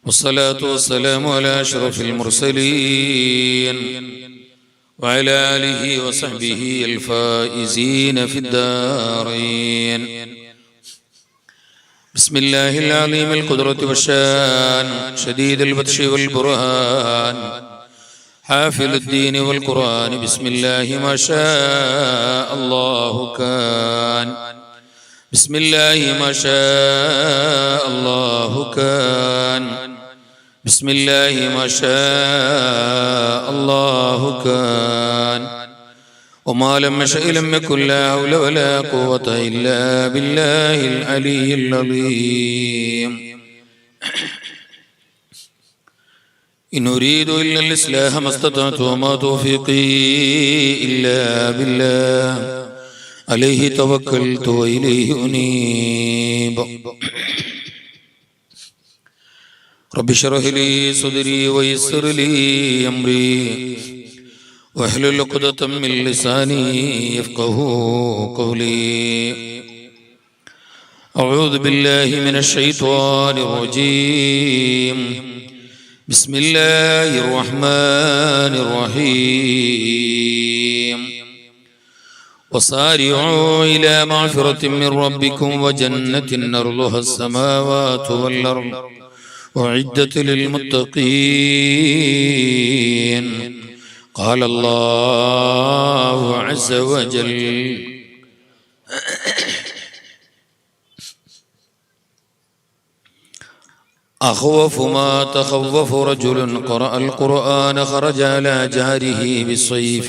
والصلاة والسلام على أشرف المرسلين وعلى آله وصحبه الفائزين في الدارين. بسم الله العليم القدرة والشان شديد البطش والبرهان حافل الدين والقرآن. بسم الله ما شاء الله كان. بسم الله ما شاء الله كان. بسم الله ما شاء الله كان. وما لم يشأ لم يكن لا حول ولا قوة إلا بالله العلي العظيم. إن أريد إلا الإصلاح ما استطعت وما توفيقي إلا بالله عليه توكلت وإليه أنيب. رب اشرح لي صدري ويسر لي أمري واحلل عقدة من لساني يفقهوا قولي. أعوذ بالله من الشيطان الرجيم. بسم الله الرحمن الرحيم. وصارعوا إلى مغفرة من ربكم وجنة أرضها السماوات والأرض أعدت للمتقين. قال الله عز وجل: أخوف ما تخوف رجل قرأ القرآن خرج على جاره بالسيف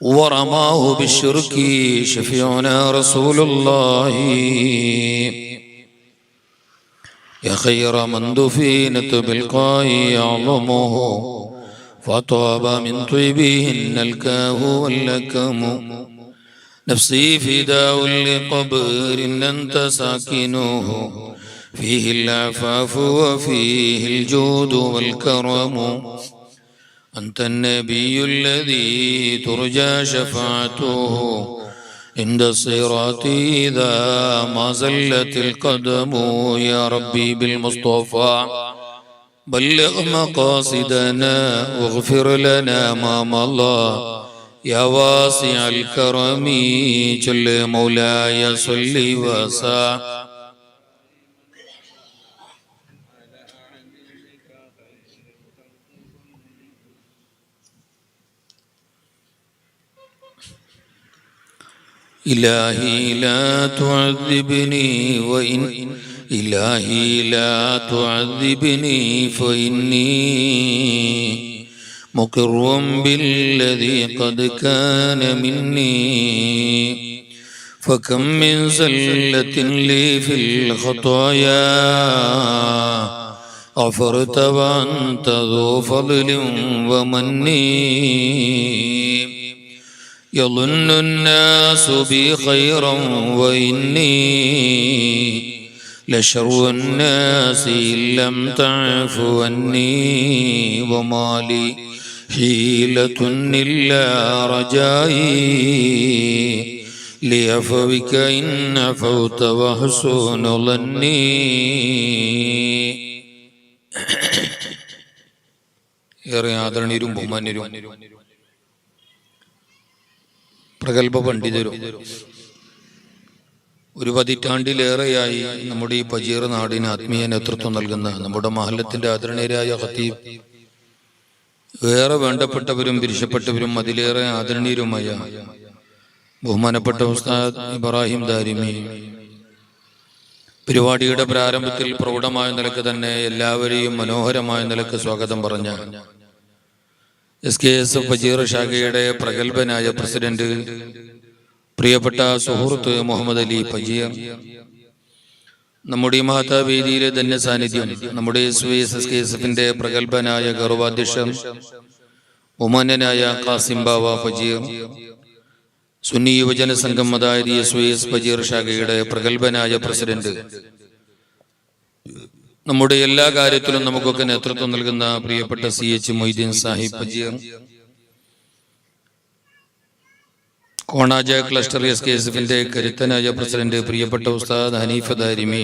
ورماه بالشرك شفيعنا رسول الله. يا خير من دفينت بالقاء يعظمه فطاب من طيبهن الكاه واللكم. نفسي فداء لقبر أنت ساكنه فيه العفاف وفيه الجود والكرم. أنت النبي الذي ترجى شفاعته عند الصراط إذا ما زلت القدم. يا ربي بالمصطفى بلغ مقاصدنا واغفر لنا ما مضى. يا واسع الكرم جل مولاي صل وسلم. إلهي لا تعذبني إلهي لا تعذبني فإني مقر بالذي قد كان مني. فكم من زلة لي في الخطايا غفرت وأنت ذو فضل ومني. يظن الناس بي خيرا وإني لشر الناس إن لم تعف عني. وما لي حيلة إلا رجائي لعفوك إن عفوت وحسن ظني. ഏറെ ആദരണീയരും ബഹുമാന്യരും പ്രഗത്ഭ പണ്ഡിതരും ഒരു പതിറ്റാണ്ടിലേറെയായി നമ്മുടെ ഈ പജീർ നാടിന് ആത്മീയ നേതൃത്വം നൽകുന്ന നമ്മുടെ മഹല്ലത്തിന്റെ ആദരണീയരായ ഖത്തീബ്, ഏറെ വേണ്ടപ്പെട്ടവരും പിരിശപ്പെട്ടവരും അതിലേറെ ആദരണീയരുമായ ബഹുമാനപ്പെട്ട ഉസ്താദ് ഇബ്രാഹിം ദാരിമി, പരിപാടിയുടെ പ്രാരംഭത്തിൽ പ്രൗഢമായ നിലക്ക് തന്നെ എല്ലാവരെയും മനോഹരമായ നിലക്ക് സ്വാഗതം പറഞ്ഞ SKS പജീർ ശാഖയുടെ പ്രഗത്ഭനായ പ്രസിഡന്റ് പ്രിയപ്പെട്ട സുഹൃത്ത് മുഹമ്മദ് അലി പജീർ, നമ്മുടെ ഈ മഹത്താവേദിയിലെ ധന്യ സാന്നിധ്യം നമ്മുടെ SKSFന്റെ പ്രഗത്ഭനായ ഗൗരവാധ്യക്ഷൻ ബഹുമാന്യനായ ഖാസിം ബാവ പജീർ, സുന്നി യുവജന സംഘം അതായത് SYS പജീർ ശാഖയുടെ പ്രഗത്ഭനായ പ്രസിഡന്റ്, നമ്മുടെ എല്ലാ കാര്യത്തിലും നമുക്കൊക്കെ നേതൃത്വം നൽകുന്ന പ്രിയപ്പെട്ട CH മൊയ്തീൻ സാഹിബ് പജീർ, കോണാജ ക്ലസ്റ്റർ SKSFന്റെ കരുത്തനായ പ്രസിഡന്റ് പ്രിയപ്പെട്ട ഉസ്താദ് ഹനീഫ് ദാരിമി,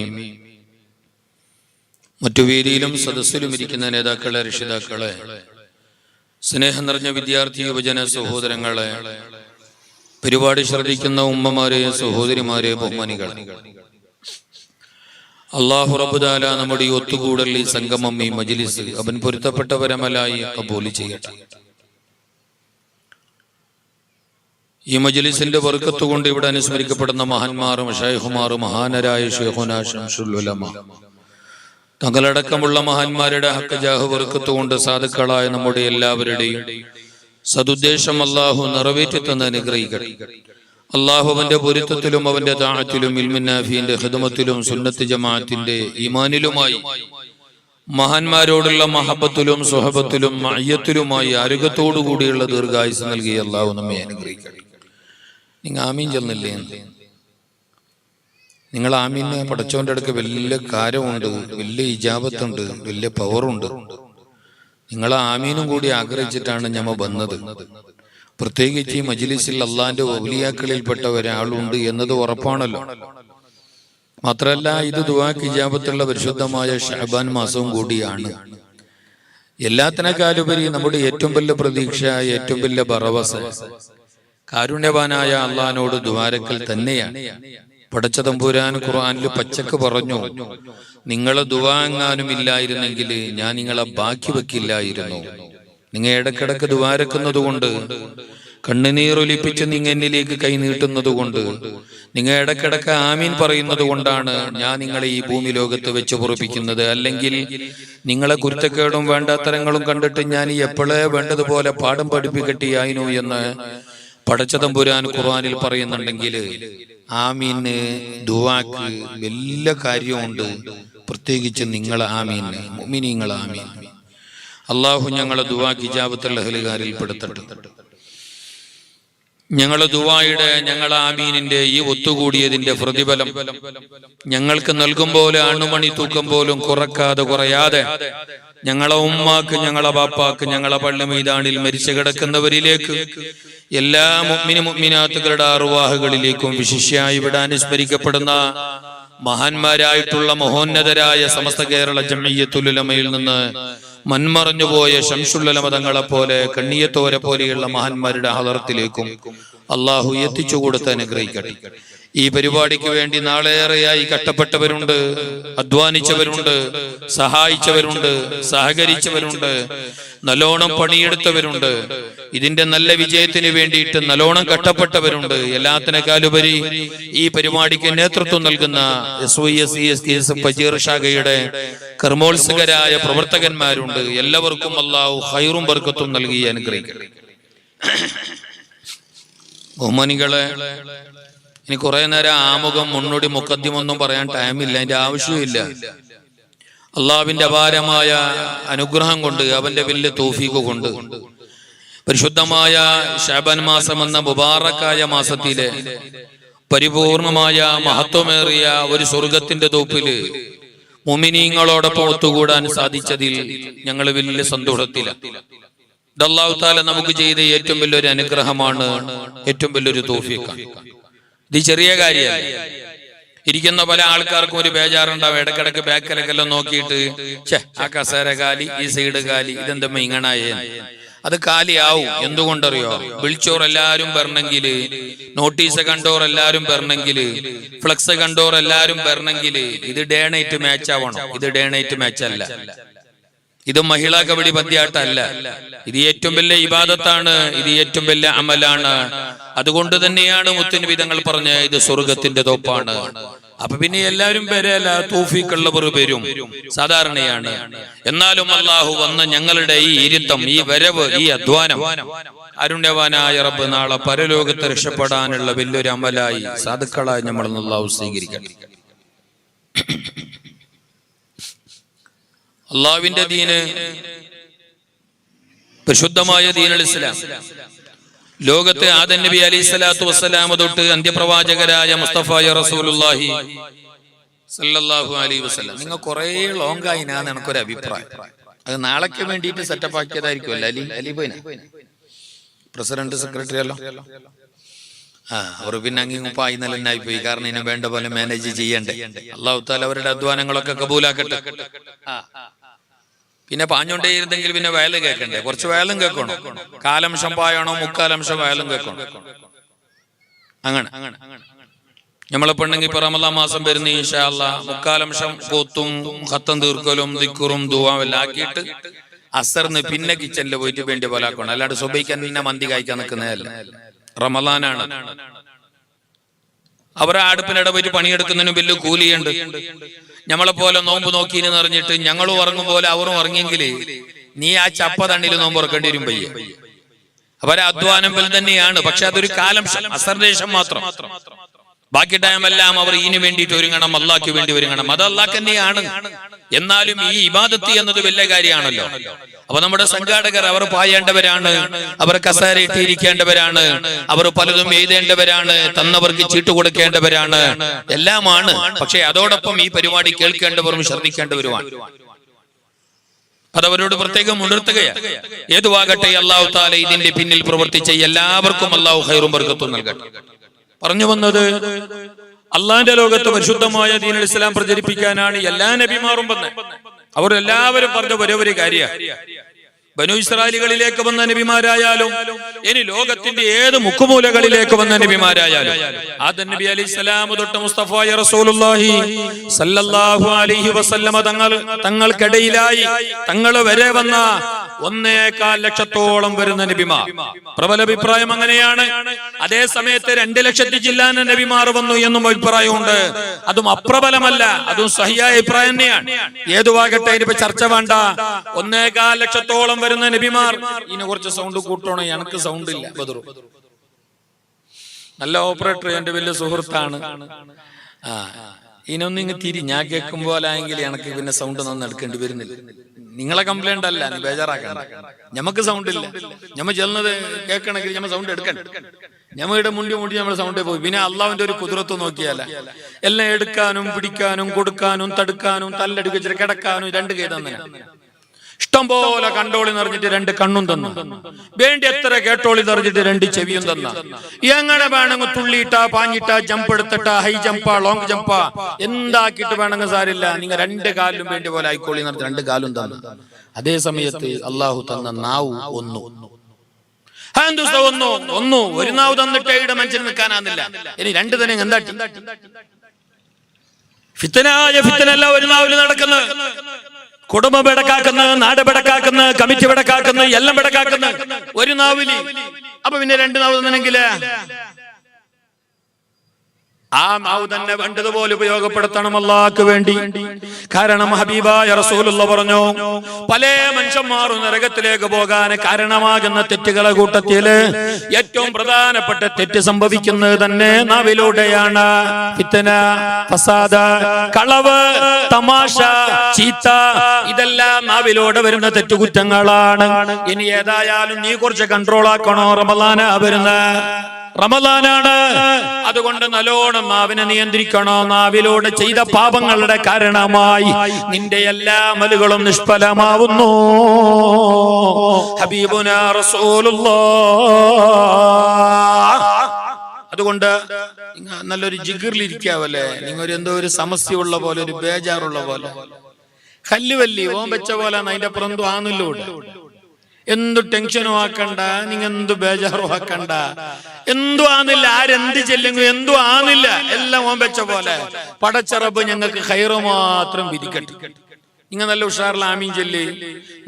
മറ്റു വേദിയിലും സദസ്സിലും ഇരിക്കുന്ന നേതാക്കളെ, രക്ഷിതാക്കളെ, സ്നേഹം നിറഞ്ഞ വിദ്യാർത്ഥി യുവജന സഹോദരങ്ങളെ, പരിപാടി ശ്രദ്ധിക്കുന്ന ഉമ്മമാരെ, സഹോദരിമാരെ, ബഹുമാനികൾ, അല്ലാഹു റബ്ബുൽ തആല നമ്മുടെ ഈ ഒത്തുകൂടൽ, ഈ സംഗമം, ഈ മജ്ലിസ് അവൻ പൊരുത്തപ്പെട്ടവരമലായി കബൂൽ ചെയ്യട്ടെ. ഈ മജ്ലിസിന്റെ ബർക്കത്ത് കൊണ്ട് ഇവിടെ അനുസ്മരിക്കപ്പെടുന്ന മഹാന്മാർ, മശായിഖുമാർ, മഹാനരായ ശൈഖുനാ ശംസുൽ ഉലമ തങ്ങളടക്കമുള്ള മഹാന്മാരുടെ ഹക്ക് ജാഹ് ബർക്കത്ത് കൊണ്ട് സാധുക്കളായ നമ്മുടെ എല്ലാവരുടെയും സദുദ്ദേശം അല്ലാഹു നിറവേറ്റി തന്ന് അനുഗ്രഹിക്കട്ടെ. അല്ലാഹു അവന്റെ പൊരുത്തത്തിലും അവന്റെ താഅത്തിലും ഇൽമുൻ നാഫിന്റെ ഖിദ്മത്തിലും സുന്നത്ത് ജമാഅത്തിന്റെ ഈമാനിലുമായി മഹാന്മാരോടുള്ള മഹബത്തിലും സുഹബത്തിലും മഅയ്യത്തിലുമായി അരുകത്തോടു കൂടിയുള്ള ദീർഘായുസ് നൽകി അല്ലാഹു നമ്മെ അനുഗ്രഹിക്കട്ടെ. നിങ്ങൾ ആമീൻ ചെന്നില്ലേ? നിങ്ങൾ ആമീന് പടച്ചവന്റെ അടുക്ക് വലിയ കാര്യമുണ്ട്, വലിയ ഇജാബത്തുണ്ട്, വലിയ പവറുണ്ട്. നിങ്ങൾ ആമീനും കൂടി ആഗ്രഹിച്ചിട്ടാണ് ഞമ്മ വന്നത്. പ്രത്യേകിച്ച് ഈ മജ്ലിസിൽ അള്ളാന്റെ ഔലിയാക്കളിൽപ്പെട്ട ഒരാളുണ്ട് എന്നത് ഉറപ്പാണല്ലോ. മാത്രല്ല ഇത് ദുആക്ക് ഇജാബത്തുള്ള പരിശുദ്ധമായ ശഅബാൻ മാസവും കൂടിയാണ്. എല്ലാത്തിനേക്കാളുപരി നമ്മുടെ ഏറ്റവും വലിയ പ്രതീക്ഷ, ഏറ്റവും വലിയ ബറവസ് കാരുണ്യവാനായ അള്ളാഹിനോട് ദുആരക്കൽ തന്നെയാണ്. പടച്ച തമ്പുരാൻ ഖുർആനിൽ പച്ചക്ക് പറഞ്ഞു, നിങ്ങളെ ദുആ എങ്ങാനും ഇല്ലായിരുന്നെങ്കിൽ ഞാൻ നിങ്ങളെ ബാക്കി വെക്കില്ലായിരുന്നു. നിങ്ങൾ ഇടക്കിടക്ക് ദുആരക്കുന്നത് കൊണ്ട്, കണ്ണുനീരൊലിപ്പിച്ച് നിങ്ങൾ എന്നിലേക്ക് കൈ നീട്ടുന്നത് കൊണ്ട്, നിങ്ങൾ ഇടക്കിടക്ക് ആമീൻ പറയുന്നത് കൊണ്ടാണ് ഞാൻ നിങ്ങളെ ഈ ഭൂമി ലോകത്ത് വെച്ച് പൊറുപ്പിക്കുന്നത്. അല്ലെങ്കിൽ നിങ്ങളെ കുരുത്തക്കേടും വേണ്ടാത്തരങ്ങളും കണ്ടിട്ട് ഞാൻ എപ്പോഴേ വേണ്ടതുപോലെ പാഠം പഠിപ്പിക്കട്ടിയായിരുന്നു എന്ന് പടച്ച തമ്പുരാൻ ഖുർആനിൽ പറയുന്നുണ്ടെങ്കിൽ ആമീന് ദുആക്ക് വലിയ കാര്യമുണ്ട്. പ്രത്യേകിച്ച് നിങ്ങളെ ആമീന്, മുഅ്മിനീങ്ങളെ ആമീൻ. അല്ലാഹു ഞങ്ങളെ ദുആക്ക് ഇജാബത്തുള്ള അഹ്ലുകാരിൽ പെടുത്തട്ടെ. ഞങ്ങളെ ദുആയുടെ, ഞങ്ങളെ ആമീനിന്റെ ഈ ഒത്തുകൂടിയതിന്റെ പ്രതിഫലം ഞങ്ങൾക്ക് നൽകും പോലെ അണുമണി തൂക്കം പോലും കുറയാതെ ഞങ്ങളെ ഉമ്മാക്ക്, ഞങ്ങളെ ബാപ്പാക്ക്, ഞങ്ങളെ പള്ളി മൈതാനിൽ മരിച്ചു കിടക്കുന്നവരിലേക്ക്, എല്ലാ മുഅ്മിനാത്തുകളുടെ അർവാഹുകളിലേക്കും, വിശിഷ്യായി ഇവിടെ അനുസ്മരിക്കപ്പെടുന്ന മഹാന്മാരായിട്ടുള്ള മഹോന്നതരായ സമസ്ത കേരള ജംഇയ്യത്തുൽ ഉലമയിൽ നിന്ന് മൺമറഞ്ഞുപോയ ശംസുൽ ഉലമ തങ്ങളെ പോലെ, കണ്ണിയത്തോരെ പോലെയുള്ള മഹാന്മാരുടെ ഹളറത്തിലേക്കും അല്ലാഹു എത്തിച്ചു കൊടുത്ത് അനുഗ്രഹിക്കട്ടെ. ഈ പരിപാടിക്ക് വേണ്ടി നാളേറെയായി കഷ്ടപ്പെട്ടവരുണ്ട്, അധ്വാനിച്ചവരുണ്ട്, സഹായിച്ചവരുണ്ട്, സഹകരിച്ചവരുണ്ട്, നല്ലോണം പണിയെടുത്തവരുണ്ട്, ഇതിന്റെ നല്ല വിജയത്തിന് വേണ്ടിയിട്ട് നല്ലോണം കഷ്ടപ്പെട്ടവരുണ്ട്. എല്ലാത്തിനേക്കാളുപരി ഈ പരിപാടിക്ക് നേതൃത്വം നൽകുന്ന SYS ഫജീർ ശാഖയുടെ കർമ്മോത്സുകരായ പ്രവർത്തകന്മാരുണ്ട്. എല്ലാവർക്കും അല്ലാഹു ഖൈറും ബർക്കത്തും നൽകി അനുഗ്രഹിക്കട്ടെ. ബഹുമാനികളെ, ഇനി കുറെ നേരം ആമുഖം, മുന്നോടി, മുഖദ്യമൊന്നും പറയാൻ ടൈമില്ല, അതിന്റെ ആവശ്യമില്ല. അള്ളാഹുവിന്റെ അപാരമായ അനുഗ്രഹം കൊണ്ട്, അവന്റെ വലിയ തൗഫീഖ് കൊണ്ട് പരിശുദ്ധമായ ശഅബാൻ മാസം എന്ന മുബാറക്കായ മാസത്തിലെ പരിപൂർണമായ മഹത്വമേറിയ ഒരു സ്വർഗത്തിന്റെ തോപ്പില് മുഅ്മിനീങ്ങളോടൊപ്പം ഒത്തുകൂടാൻ സാധിച്ചതിൽ ഞങ്ങൾ വലിയ സന്തോഷത്തിലാണ്. ഇത് അല്ലാഹു തആല നമുക്ക് ചെയ്ത ഏറ്റവും വലിയൊരു അനുഗ്രഹമാണ്, ഏറ്റവും വലിയൊരു തൗഫീഖാണ്. ഇത് ചെറിയ കാര്യമല്ല. ഇരിക്കുന്ന പല ആൾക്കാർക്കും ഒരു ബേജാറുണ്ടാവും. ഇടക്കിടക്ക് ബാക്കിലൊക്കെല്ലാം നോക്കിയിട്ട് ആ കസേര കാലി, ഈ സൈഡ് കാലി, ഇതെന്താ ഇങ്ങനായേ? അത് കാലിയാവും. എന്തുകൊണ്ടറിയോ? വിളിച്ചോർ എല്ലാരും വരണമെങ്കില്, നോട്ടീസ് കണ്ടോർ എല്ലാരും വരണമെങ്കില്, ഫ്ലക്സ് കണ്ടോർ എല്ലാരും വരണമെങ്കില് ഇത് ഡേ നൈറ്റ് മാച്ച് ആവണം. ഇത് ഡേ നൈറ്റ് മാച്ച് അല്ല, ഇത് മഹിളാ കബഡി പന്ത്യാട്ടല്ല. ഇത് ഏറ്റവും വലിയ ഇബാദത്താണ്, ഇത് ഏറ്റവും വലിയ അമലാണ്. അതുകൊണ്ട് തന്നെയാണ് മുത്തുനബി തങ്ങൾ പറഞ്ഞ ഇത് സ്വർഗത്തിന്റെ തോപ്പാണ്. അപ്പൊ പിന്നെ എല്ലാവരും വരല്ല, തൗഫീഖുള്ളവർ വരും, സാധാരണയാണ്. എന്നാലും അല്ലാഹു വന്ന ഞങ്ങളുടെ ഈ ഇരുത്തം, ഈ വരവ്, ഈ അധ്വാനം അരുണ്യവാനായ റബ്ബ് നാളെ പരലോകത്ത് രക്ഷപ്പെടാനുള്ള വലിയൊരു അമലായി സാധുക്കളായി നമ്മൾ അല്ലാഹു സ്വീകരിക്കണം. അള്ളാഹുവിന്റെ ദീന്, പരിശുദ്ധമായ ദീനുൽ ഇസ്ലാം, ലോകത്തെ ആദം നബി അലൈഹി സ്വലാത്തു വസ്സലാം തൊട്ട് അന്ത്യപ്രവാചകരായ മുസ്തഫായ റസൂലുള്ളാഹി സല്ലല്ലാഹു അലൈഹി വസല്ലം. നിങ്ങൾ കുറെ ലോങ് ആയിനാന്ന് എനിക്കൊരു അഭിപ്രായം. അത് നാളേക്ക് വേണ്ടിയിട്ട് സെറ്റപ്പ് ആക്കിയതായിരിക്കുമല്ലോ. അലി ബൈന പ്രസിഡന്റ്, സെക്രട്ടറി അല്ലോ. അവർ പിന്നെ അങ്ങ് പായി നല്ലനായി പോയി. കാരണം ഇതിനെ വേണ്ട പോലെ മാനേജ് ചെയ്യണ്ടേ. അല്ലാഹു തആല അവരുടെ അധ്വാനങ്ങളൊക്കെ കബൂലാക്കട്ടെ. പിന്നെ പാഞ്ഞോണ്ടേയിരുന്നെങ്കിൽ പിന്നെ വയലും കേൾക്കണ്ടേ, കുറച്ച് വയലും കേൾക്കണോ, കാലംശം പായണോ, മുക്കാലംശം വയലും കേൾക്കണോ. അങ്ങനെ നമ്മളെ പെണ്ണെങ്കിൽ ഇപ്പൊ റമദാൻ മാസം വരുന്ന ഇൻഷാ അല്ലാഹ് മുക്കാലംശം പോത്തും ഖത്തം തീർക്കലും ദിക്റും ദുആവും എല്ലാം ആക്കിയിട്ട് അസറിന് പിന്നെ കിച്ചണിൽ പോയിട്ട് വേണ്ടി പോലെ ആക്കണം. അല്ലാണ്ട് സുബൈക്ക് തന്നെ മന്തി കഴിക്കാൻ നിൽക്കുന്നതല്ല. റമദാനാണ്. അവരെ അടുപ്പിനിടെ പോയിട്ട് പണിയെടുക്കുന്നതിന് വലിയ കൂലിയുണ്ട്. ഞമ്മളെ പോലെ നോമ്പ് നോക്കിന്ന് പറഞ്ഞിട്ട് ഞങ്ങളും ഉറങ്ങും പോലെ അവരും ഉറങ്ങിയെങ്കിൽ നീ ആ ചപ്പ തണ്ണിൽ നോമ്പ് ഉറക്കേണ്ടി വരും പയ്യെ. അവരെ അധ്വാനം പോലെ തന്നെയാണ്. പക്ഷെ അതൊരു കാലം അസർദേശം മാത്രം. ബാക്കി ടൈമെല്ലാം അവർ ഇതിനു വേണ്ടിയിട്ട് ഒരുങ്ങണം, അള്ളാഹ്ക്ക് വേണ്ടി ഒരുങ്ങണം. അത് അള്ളാഹ് തന്നെയാണ്. എന്നാലും ഈ ഇബാദത്ത് എന്നത് വലിയ കാര്യമാണല്ലോ. അപ്പൊ നമ്മുടെ സംഘാടകർ അവർ പായേണ്ടവരാണ്, അവർ കസേര ഇട്ടിരിക്കേണ്ടവരാണ്, അവർ പലതും എഴുതേണ്ടവരാണ്, തന്നവർക്ക് ചീട്ട് കൊടുക്കേണ്ടവരാണ്, എല്ലാമാണ്. പക്ഷെ അതോടൊപ്പം ഈ പരിപാടി കേൾക്കേണ്ടവരും ശ്രദ്ധിക്കേണ്ടവരുമാണ്. അതവരോട് പ്രത്യേകം ഉണർത്തുകയാണ്. ഏതുവാകട്ടെ അല്ലാഹു തആല ഇതിന്റെ പിന്നിൽ പ്രവർത്തിച്ച എല്ലാവർക്കും അല്ലാഹു ഖൈറും ബർക്കത്തും നൽകട്ടെ. പറഞ്ഞു വന്നത് അള്ളാന്റെ ലോകത്ത് പരിശുദ്ധമായ ദീനുൽ ഇസ്ലാം പ്രചരിപ്പിക്കാനാണ് എല്ലാ നബിമാരും വന്നത്. അവർ എല്ലാവരും പറഞ്ഞ ഒരേ കാര്യമാണ്. ബനു ഇസ്രായേലികളിലേക്ക് വന്ന നബിമാരായാലും ഇനി ലോകത്തിന്റെ ഏത് മുക്കുമൂലകളിലേക്ക് വന്ന നബിമാരായാലും ആദം നബി അലൈഹിസ്സലാം തൊട്ട് മുസ്തഫായ റസൂലുള്ളാഹി സല്ലല്ലാഹു അലൈഹി വസല്ലമ തങ്ങൾക്കിടയിലായി തങ്ങൾ വരെ വന്ന 1.25 ലക്ഷത്തോളം വരുന്ന നബിമാർ. പ്രബല അഭിപ്രായം അങ്ങനെയാണ്. അതേ സമയത്ത് 2 ലക്ഷത്തി ചില്ലാന നബിമാർ വന്നു എന്നും അഭിപ്രായമുണ്ട്. അതും അപ്രബലമല്ല, അതും സഹിയായ അഭിപ്രായം തന്നെയാണ്. ഏതുവാകട്ടെ ഇനിയിപ്പോ ചർച്ച വേണ്ട. 1.25 ലക്ഷത്തോളം വരുന്ന നബിമാർ. ഇതിനെ കുറച്ച് സൗണ്ട് കൂട്ടണോ? എനിക്ക് സൗണ്ട് ഇല്ല. ബദറു നല്ല ഓപ്പറേറ്റർ, എന്റെ വലിയ സുഹൃത്താണ്. ഇതിനൊന്നും ഇങ്ങ് ഞാൻ കേൾക്കുമ്പോലായെങ്കിൽ എനിക്ക് പിന്നെ സൗണ്ട് നന്ന് എടുക്കേണ്ടി വരുന്നില്ല. നിങ്ങളെ കംപ്ലൈന്റ് അല്ല, നീ ബേജാറാക്കണ്ട. ഞമ്മക്ക് സൗണ്ട് ഇല്ല. ഞമ്മ ചെല്ലുന്നത് കേൾക്കണമെങ്കിൽ ഞമ്മ സൗണ്ട് എടുക്കണം. ഞമ്മയുടെ മുണ്ടി നമ്മുടെ സൗണ്ടേ പോയി. പിന്നെ അള്ളാഹുവിന്റെ ഒരു കുതിരത്ത് നോക്കിയാല എല്ലാം എടുക്കാനും പിടിക്കാനും കൊടുക്കാനും തടുക്കാനും തല്ലടിപ്പിച്ചിട്ട് കിടക്കാനും 2 കൈ തന്നെ. ഇഷ്ടം പോലെ കണ്ടോളി നിറഞ്ഞിട്ട് 2 കണ്ണും തന്നു. വേണ്ടി എത്ര കേട്ടോളി നിറഞ്ഞിട്ട് 2 ചെവിയും തന്ന. എങ്ങനെ വേണമെങ്കിൽ തുള്ളിയിട്ടാ പാഞ്ഞിട്ടാ ജമ്പ് എടുത്തിട്ടാ ഹൈ ജമ്പാ ലോങ് ജമ്പാ എന്താക്കിയിട്ട് വേണമെങ്കിൽ സാരില്ല. നിങ്ങൾ 2 കാലിലും വേണ്ടി പോലെ ആയിക്കോളി നിറഞ്ഞിട്ട് 2 കാലും തന്നു. അതേ സമയത്ത് അള്ളാഹു തന്ന നാവ് ഒന്നു. ഒരു നാവ് തന്നിട്ട് ഇവിടെ മനുഷ്യന് നിൽക്കാനാന്നില്ല. ഇനി 2 തന്നെ എന്താ ഫിത്തനായ ഫിത്തനല്ല ഒരു നാവില് നടക്കുന്നത്. കുടുംബം ബെടക്കാക്കുന്ന, നാട് ബെടക്കാക്കുന്ന, കമ്മിറ്റി ബെടക്കാക്കുന്ന, എല്ലാം ബെടക്കാക്കുന്ന ഒരു നാവില്. അപ്പൊ പിന്നെ 2 നാവ് തന്നെങ്കില് ആ നാവ് തന്നെ വേണ്ടതുപോലെ ഉപയോഗപ്പെടുത്തണം അല്ലാഹ്ക്ക് വേണ്ടി. കാരണം ഹബീബായ റസൂലുള്ളാഹി പറഞ്ഞു, പല മനുഷ്യന്മാരും നരകത്തിലേക്ക് പോകാൻ കാരണമാകുന്ന തെറ്റുകളെ കൂട്ടത്തില് ഏറ്റവും പ്രധാനപ്പെട്ട തെറ്റ് സംഭവിക്കുന്നത് തന്നെ നാവിലൂടെയാണ്. ഫിത്ന, ഫസാദ്, കളവ്, തമാശ, ചീത്ത, ഇതെല്ലാം നാവിലൂടെ വരുന്ന തെറ്റുകുറ്റങ്ങളാണ്. ഇനി ഏതായാലും നീ കുറച്ച് കൺട്രോൾ ആക്കണോ. റമദാനാണ്. അതുകൊണ്ട് നല്ലോണം നാവിനെ നിയന്ത്രിക്കണോ. നാവിലൂടെ ചെയ്ത പാപങ്ങളുടെ കാരണമായി നിന്റെ എല്ലാ അമലുകളും നിഷ്ഫലമാവുന്നു. ഹബീബുനാ റസൂലുള്ളാഹ്. അതുകൊണ്ട് നല്ലൊരു ജിഗറിലിരിക്കാവല്ലേ, നിങ്ങൾ എന്തോ ഒരു സമസ്യയുള്ള പോലെ, ഒരു ബേജാറുള്ള പോലെ, കല്ലുവല്ലി ഓം വെച്ച പോലെ അതിന്റെ അപ്പുറം എന്തോ ആന്നില്ലൂടെ. എന്തു ടെൻഷനും ആക്കണ്ട, നിങ്ങൾ എന്തു ബേജാറും ആക്കണ്ട. എന്തു ആന്നില്ല, ആരെന്ത് ചെല്ലുന്നു എന്തു ആന്നില്ല, എല്ലാം ഓൻ വെച്ച പോലെ. പടച്ചറബ് ഞങ്ങൾക്ക് ഖൈറ് മാത്രം വിധിക്കട്ടെ. നിങ്ങൾ നല്ല ഉഷാറിൽ ആമീൻ ചൊല്ലി,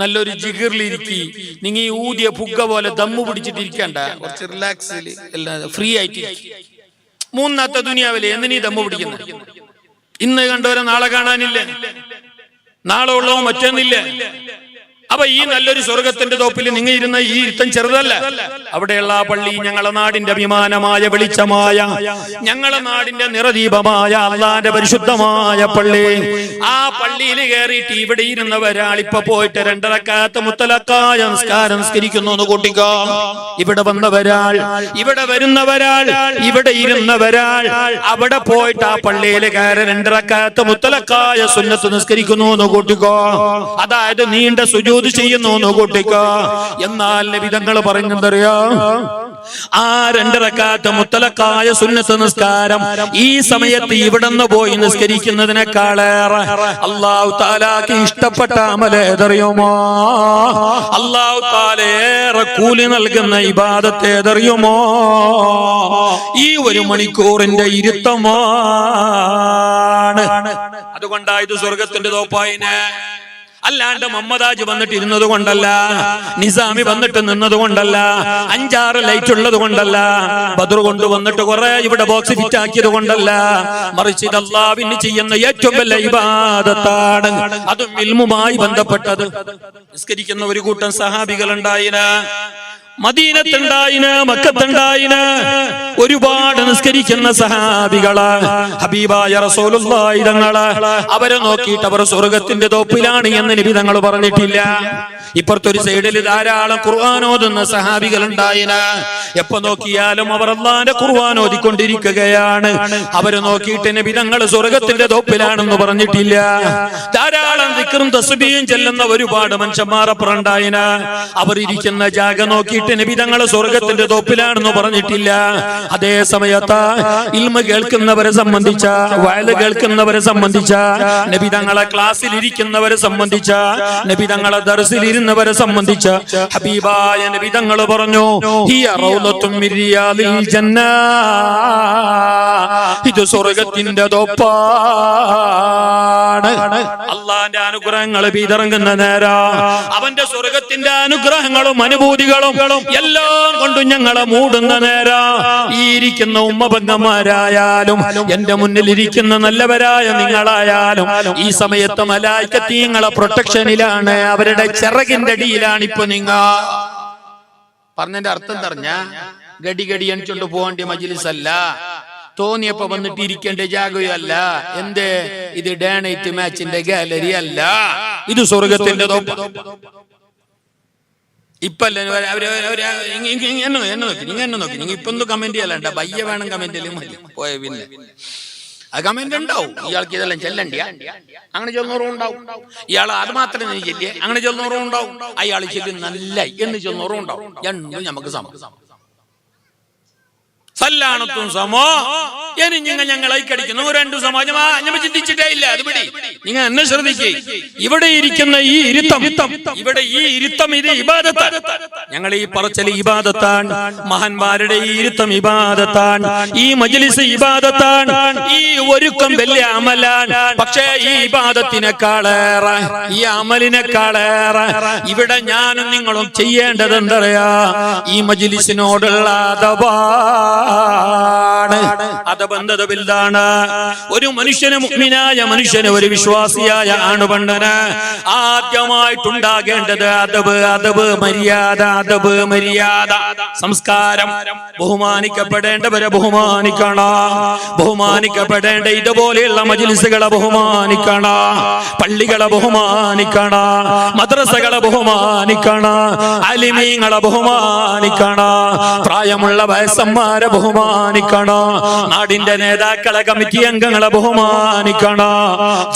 നല്ലൊരു ജിഗറിലിരിക്കി. നിങ്ങൾ ഈ ഊതിയ പുക പോലെ ദമ്മു പിടിച്ചിട്ടിരിക്കണ്ട, കുറച്ച് റിലാക്സിൽ എല്ലാം ഫ്രീ ആയിട്ട്. 3 ദുനിയാവിലെ എന്തിനീ ദമ്മു പിടിക്കുന്നു? ഇന്ന് കണ്ടവരെ നാളെ കാണാനില്ല, നാളെ ഉള്ളവോ മറ്റൊന്നില്ല. അപ്പൊ ഈ നല്ലൊരു സ്വർഗത്തിന്റെ തോപ്പിൽ നിങ്ങൾ ഇരുന്ന ഈ ഇരുത്തം ചെറുതല്ല. അവിടെയുള്ള ആ പള്ളി ഞങ്ങളെ നാടിന്റെ അഭിമാനമായ വെളിച്ചമായ, ഞങ്ങളെ നാടിന്റെ നിറദീപമായ അള്ളാന്റെ പരിശുദ്ധമായ പള്ളി. ആ പള്ളിയിൽ കയറിയിട്ട് ഇവിടെ ഇരുന്നവരാൾ ഇപ്പൊ പോയിട്ട് 2 റക്അത്ത് മുത്തലക്കായ നിസ്കാരം നിസ്കരിക്കുന്നു എന്ന് കൂട്ടിക്കോ. ഇവിടെ വന്നവരാൾ, ഇവിടെ വരുന്നവരാൾ, ഇവിടെ ഇരുന്നവരാൾ അവിടെ പോയിട്ട് ആ പള്ളിയിൽ കയറി 2 റക്അത്ത് മുത്തലക്കായ സുന്നത്ത് നിസ്കരിക്കുന്നു എന്ന് കൂട്ടിക്കോ. അതായത് നീണ്ട സുജൂദ് ചെയ്യുന്നു എന്ന് കൂട്ടിക്കോ. എന്നാൽ നബി തങ്ങൾ പറഞ്ഞെന്തറിയോ? ആ 2 റക്അത്ത് മുത്തലഖായ സുന്നത്ത് നിസ്കാരം ഈ സമയത്ത് ഇവിടുന്ന് പോയി നിസ്കരിക്കുന്നതിനേക്കാളേറെ അല്ലാഹു തആലക്ക് ഇഷ്ടപ്പെട്ട അമൽ ഏതറിയുമോ? അല്ലാഹു തആല ഏറെ കൂലി നൽകുന്ന ഇബാദത്ത് ഏതറിയുമോ? ഈ 1 മണിക്കൂറിന്റെ ഇരുത്തമാണ്. അതുകൊണ്ടായത് സ്വർഗത്തിന്റെ തോപ്പായിന്. അല്ലാണ്ട് മുഹമ്മദാജ് വന്നിട്ട് ഇരുന്നത് കൊണ്ടല്ല, നിസാമി വന്നിട്ട് നിന്നത് കൊണ്ടല്ല, 5-6 ലൈറ്റ് ഉള്ളത് കൊണ്ടല്ല, ബദർ കൊണ്ടുവന്നിട്ട് കുറെ ഇവിടെ ബോക്സ് ഫിറ്റ് ആക്കിയത് കൊണ്ടല്ല, മറിച്ച് ഇത് അല്ലാഹുവിന് ചെയ്യുന്ന ഏറ്റവും വലിയ ഇബാദത്താണ്. അതും ഇൽമുമായി ബന്ധപ്പെട്ടത്. നിസ്കരിക്കുന്ന ഒരു കൂട്ടം സഹാബികൾ ഉണ്ടായിന്, മദീനത്തുണ്ടായിന്, മക്കത്തുണ്ടായിന്, ഒരുപാട് നിസ്കരിക്കുന്ന സഹാബികള്. ഹബീബായ റസൂലുള്ളാഹി തങ്ങള് അവരെ നോക്കിയിട്ട് അവർ സ്വർഗത്തിന്റെ തോപ്പിലാണ് എന്ന് നബി തങ്ങൾ പറഞ്ഞിട്ടില്ല. ഇപ്പുറത്തൊരു സൈഡിൽ ധാരാളം ഖുർആൻ ഓതുന്ന സഹാബികൾ ഉണ്ടായിന്. എപ്പോ നോക്കിയാലും അവർ അല്ലാഹുവിന്റെ ഖുർആൻ ഓതിക്കൊണ്ടിരിക്കുകയാണ്. അവരെ നോക്കിയിട്ട് നബി തങ്ങൾ സ്വർഗത്തിന്റെ തോപ്പിലാണെന്ന് പറഞ്ഞിട്ടില്ല. ധാരാളം ദിക്റും തസ്ബീഹും ചെല്ലുന്ന ഒരുപാട് മനുഷ്യന്മാർ അപ്പുറണ്ടായിന്. അവർ ഇരിക്കുന്ന ജാഗ നോക്കി നബി തങ്ങൾ സ്വർഗത്തിന്റെ തോപ്പിലാണെന്ന് പറഞ്ഞിട്ടില്ല. അതേ സമയത്ത് ഇൽമ കേൾക്കുന്നവരെ സംബന്ധിച്ച, വയല് കേൾക്കുന്നവരെ സംബന്ധിച്ച, നബി തങ്ങളെ ക്ലാസ്സിൽ ഇരിക്കുന്നവരെ സംബന്ധിച്ച, നബി തങ്ങളെ ദർസിൽ ഇരുന്നവരെ സംബന്ധിച്ച ഹബീബായ നബി തങ്ങൾ പറഞ്ഞു, ഹിയ റൗളത്തും മിൻ റിയാദിൽ ജന്ന, ഇത് സ്വർഗത്തിന്റെ തോപ്പാണ്. അള്ളാന്റെ അനുഗ്രഹങ്ങൾ വിതറങ്ങുന്ന നേരം അവന്റെ സ്വർഗത്തിന്റെ അനുഗ്രഹങ്ങളും അനുഭൂതികളും എല്ലാം കൊണ്ടും ഞങ്ങളെ മൂടുന്ന നേരം ഈ ഇരിക്കുന്ന ഉമ്മബന്ധന്മാരായാലും എന്റെ മുന്നിൽ ഇരിക്കുന്ന നല്ലവരായ നിങ്ങളായാലും ഈ സമയത്ത് മലായിക്കത്ത് നിങ്ങളെ പ്രൊട്ടക്ഷനിലാണ്, അവരുടെ ചിറകിന്റെ അടിയിലാണ്. ഇപ്പൊ നിങ്ങൾ പറഞ്ഞതിന്റെ അർത്ഥം പറഞ്ഞ ഗടി ഗടി അണിച്ചോണ്ട് പോകേണ്ട മജ്ലിസ് അല്ല, തോന്നിയപ്പോ വന്നിട്ട് ഇരിക്കേണ്ട ജാഗയല്ല, എന്തേ ഇത് ഡേ നൈറ്റ് മാച്ചിന്റെ ഗാലറി അല്ല, ഇത് സ്വർഗത്തിന്റെ തോപ്പ്. ഇപ്പല്ലേ എന്നെ നോക്കി നിങ്ങൾ ഇപ്പൊ ഒന്നും കമന്റ് ചെയ്യലണ്ട, ബയ്യ വേണം കമന്റ് പോയ പിന്നെ അത് കമന്റ് ഉണ്ടാവും. ഇയാൾക്ക് ഇതെല്ലാം ചെല്ലണ്ടിയ അങ്ങനെ ചൊന്നോറും ഉണ്ടാവും. ഇയാൾ അത് മാത്രമേ നീ ചെല്ലിയേ അങ്ങനെ ചൊന്നോറും ഉണ്ടാവും. അയാൾ ചെല്ലി നല്ല എന്ന് ചൊന്നോറും ഉണ്ടാവും. രണ്ടും നമുക്ക് സമം. സല്ലാണത്തും സമോ ഇനി ഞങ്ങൾ ഐക്കടിക്കുന്നു 2 സമാജം ഞമ്മ ചിന്തിച്ചിട്ടേ ഇല്ല. അതുപടി നിങ്ങൾ എന്നെ ശ്രദ്ധിക്കേ. ഇവിടെ ഇരിക്കുന്ന ഈ ഇരുത്തം, ഇവിടെ ഈ ഇരുത്തം ഇത് ഇബാദത്താണ്. ഞങ്ങൾ ഈ പറച്ചൽ ഇബാദത്താണ്, മഹാന്മാരുടെ ഈ ഇരുത്തം ഇബാദത്താണ്, ഈ മജ്ലിസ് ഇബാദത്താണ്, ഈ ഒരുക്കം വലിയ അമലാണ്. പക്ഷേ ഈ ഇബാദത്തിനെക്കാളേറെ, ഈ അമലിനെക്കാളേറെ ഇവിടെ ഞാനും നിങ്ങളും ചെയ്യേണ്ടത് എന്തറിയാ? ഈ മജ്ലിസിനോടുള്ള അതബന്ധതബില്ലാണ്. ഒരു മനുഷ്യന്, മുഅ്മിനായ മനുഷ്യന്, ഒരു വിശ്വാസിയായ ആണുപണ്ടന് ആദ്യമായിട്ടുണ്ടാകേണ്ടത് അതബ്, മര്യാദ, അതബ്, മര്യാദ, സംസ്കാരം. ബഹുമാനിക്കപ്പെടേണ്ടവരെ ബഹുമാനിക്കണം, ബഹുമാനിക്കപ്പെടേണ്ട ഇതുപോലെയുള്ള മജ്ലിസുകളെ ബഹുമാനിക്കണം, പള്ളികളെ ബഹുമാനിക്കണം, മദ്രസകളെ ബഹുമാനിക്കണം, അലിമീങ്ങളെ ബഹുമാനിക്കണം, പ്രായമുള്ള വയസ്സന്മാരെ ബഹുമാനിക്കണം, നാടിന്റെ നേതാക്കളെ, കമ്മിറ്റി അംഗങ്ങളെ ബഹുമാനിക്കണം,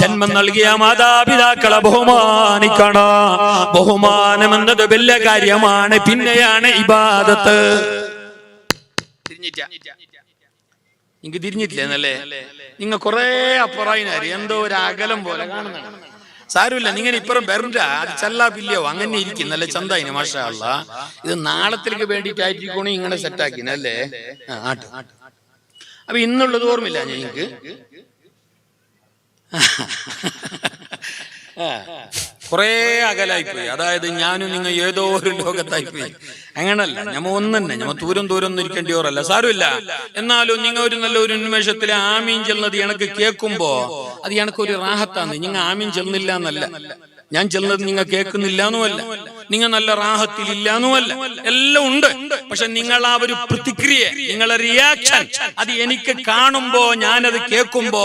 ജന്മം നൽകിയ മാതാപിതാക്കളെ ബഹുമാനിക്കണം. ബഹുമാനം എന്നത് വലിയ കാര്യമാണ്. പിന്നെയാണ് ഇബാദത്ത്. നിങ്ങക്ക് തിരിഞ്ഞിട്ടില്ല എന്നല്ലേ? നിങ്ങൾ കുറെ അപ്പുറായിനാര് എന്തോ ഒരു അകലം പോലെ കാണുന്നുണ്ട്. സാരമില്ല, നിങ്ങൾ ഇപ്പുറം വരണ്ട, അത് ചെല്ലാപ്പില്ലയോ അങ്ങനെ ഇരിക്കും. നല്ല ചന്തായിന് മാഷാ അല്ലാ. ഇത് നാളത്തേക്ക് വേണ്ടിയിട്ടായിരിക്കണേ ഇങ്ങനെ സെറ്റാക്കിനല്ലേ? അപ്പൊ ഇന്നുള്ളത് ഓർമ്മയില്ല ഞങ്ങൾക്ക്. കുറെ അകലായിപ്പോയി. അതായത് ഞാനും നിങ്ങൾ ഏതോ ഒരു ലോകത്തായിപ്പോയി. അങ്ങനല്ല, ഞമ്മ ഒന്നെ, ഞമ്മ ദൂരം ഒന്നും ഇരിക്കേണ്ടി ഓറല്ല. സാരമില്ല. എന്നാലും നിങ്ങൾ ഒരു നല്ല ഒരു ഉന്മേഷത്തില് ആമീൻ ചെല്ലുന്നത് എനക്ക് കേൾക്കുമ്പോ അത് എനക്കൊരു റാഹത്താണ്. നിങ്ങൾ ആമീൻ ചെല്ലുന്നില്ല എന്നല്ല, ഞാൻ ചെല്ലുന്നത് നിങ്ങൾ കേൾക്കുന്നില്ല എന്നുമല്ല, നിങ്ങൾ നല്ല റാഹത്തിലില്ലാന്നുമല്ല, എല്ലാം ഉണ്ട്. പക്ഷെ നിങ്ങൾ ആ ഒരു പ്രതിക്രിയ, നിങ്ങളെ റിയാക്ഷൻ, അത് എനിക്ക് കാണുമ്പോ, ഞാനത് കേൾക്കുമ്പോ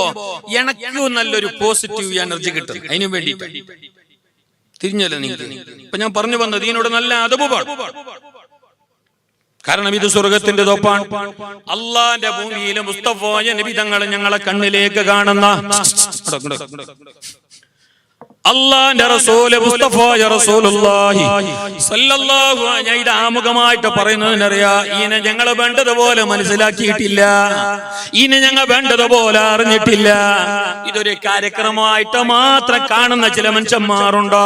എനിക്ക് നല്ലൊരു പോസിറ്റീവ് എനർജി കിട്ടും. അതിനു വേണ്ടിയിട്ട് തിരിഞ്ഞല്ലോ നിങ്ങൾക്ക്. ഇപ്പൊ ഞാൻ പറഞ്ഞു വന്നത് ഇതിനോട് നല്ല അതബ് പാടും. കാരണം ഇത് സ്വർഗത്തിന്റെ തോപ്പാണ്. അള്ളാന്റെ ഭൂമിയിലെ മുസ്തഫായ നബി തങ്ങൾ ഞങ്ങളെ കണ്ണിലേക്ക് കാണുന്ന അള്ളാന്റെ റസൂല് മുസ്തഫായ റസൂലുള്ളാഹി സല്ലല്ലാഹു അലൈഹി ഇത് ആമുഖമായിട്ട് പറയുന്നതിനറിയാ ഈനെ ഞങ്ങൾ വേണ്ടതുപോലെ മനസ്സിലാക്കിയിട്ടില്ല, ഈനെ ഞങ്ങൾ വേണ്ടതുപോലെ അറിഞ്ഞിട്ടില്ല. ഇതൊരു കാര്യക്രമമായിട്ട് മാത്രം കാണുന്ന ചില മനുഷ്യന്മാരുണ്ടോ?